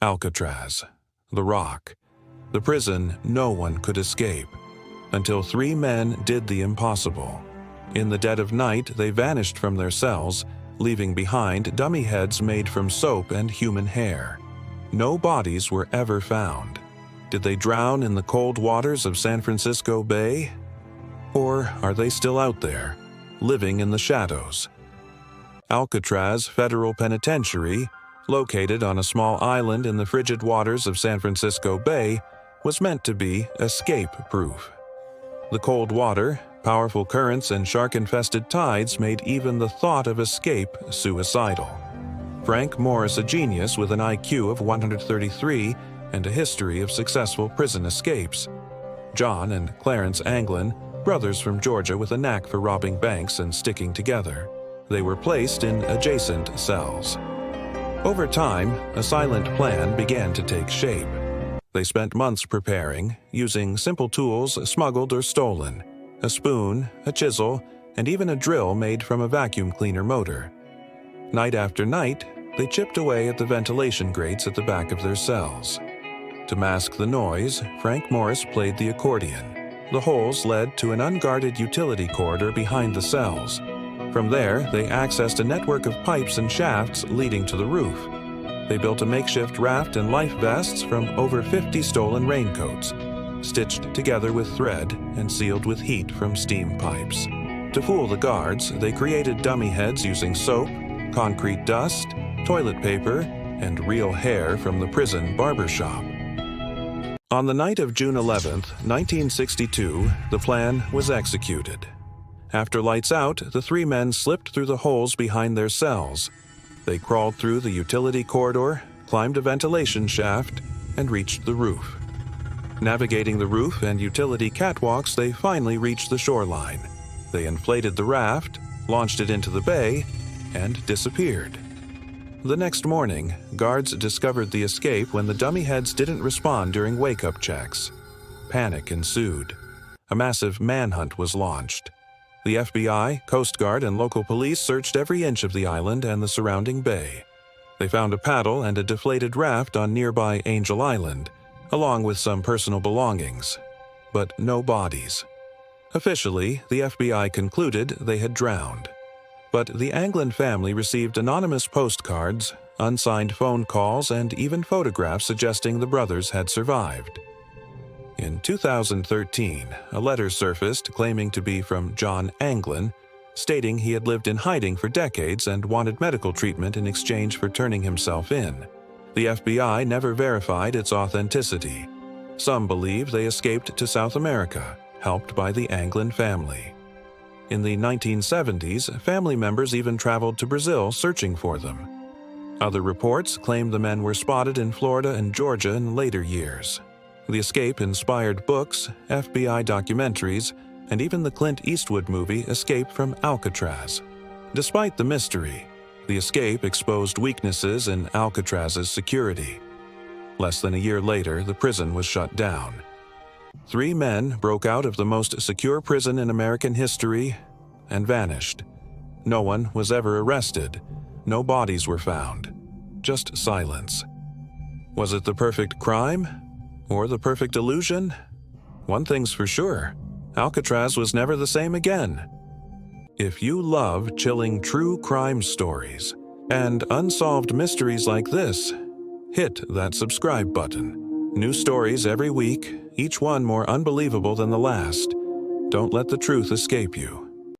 Alcatraz, the Rock, the prison no one could escape, until three men did the impossible. In the dead of night, they vanished from their cells, leaving behind dummy heads made from soap and human hair. No bodies were ever found. Did they drown in the cold waters of San Francisco Bay? Or are they still out there, living in the shadows? Alcatraz Federal Penitentiary, located on a small island in the frigid waters of San Francisco Bay, was meant to be escape-proof. The cold water, powerful currents, and shark-infested tides made even the thought of escape suicidal. Frank Morris, a genius with an IQ of 133 and a history of successful prison escapes. John and Clarence Anglin, brothers from Georgia with a knack for robbing banks and sticking together. They were placed in adjacent cells. Over time, a silent plan began to take shape. They spent months preparing, using simple tools smuggled or stolen: a spoon, a chisel, and even a drill made from a vacuum cleaner motor. Night after night, they chipped away at the ventilation grates at the back of their cells. To mask the noise, Frank Morris played the accordion. The holes led to an unguarded utility corridor behind the cells. From there, they accessed a network of pipes and shafts leading to the roof. They built a makeshift raft and life vests from over 50 stolen raincoats, stitched together with thread and sealed with heat from steam pipes. To fool the guards, they created dummy heads using soap, concrete dust, toilet paper, and real hair from the prison barber shop. On the night of June 11, 1962, the plan was executed. After lights out, the three men slipped through the holes behind their cells. They crawled through the utility corridor, climbed a ventilation shaft, and reached the roof. Navigating the roof and utility catwalks, they finally reached the shoreline. They inflated the raft, launched it into the bay, and disappeared. The next morning, guards discovered the escape when the dummy heads didn't respond during wake-up checks. Panic ensued. A massive manhunt was launched. The FBI, Coast Guard, and local police searched every inch of the island and the surrounding bay. They found a paddle and a deflated raft on nearby Angel Island, along with some personal belongings, but no bodies. Officially, the FBI concluded they had drowned. But the Anglin family received anonymous postcards, unsigned phone calls, and even photographs suggesting the brothers had survived. In 2013, a letter surfaced claiming to be from John Anglin, stating he had lived in hiding for decades and wanted medical treatment in exchange for turning himself in. The FBI never verified its authenticity. Some believe they escaped to South America, helped by the Anglin family. In the 1970s, family members even traveled to Brazil searching for them. Other reports claim the men were spotted in Florida and Georgia in later years. The escape inspired books, FBI documentaries, and even the Clint Eastwood movie Escape from Alcatraz. Despite the mystery, the escape exposed weaknesses in Alcatraz's security. Less than a year later, the prison was shut down. Three men broke out of the most secure prison in American history and vanished. No one was ever arrested. No bodies were found. Just silence. Was it the perfect crime? Or the perfect illusion? One thing's for sure, Alcatraz was never the same again. If you love chilling true crime stories and unsolved mysteries like this, hit that subscribe button. New stories every week, each one more unbelievable than the last. Don't let the truth escape you.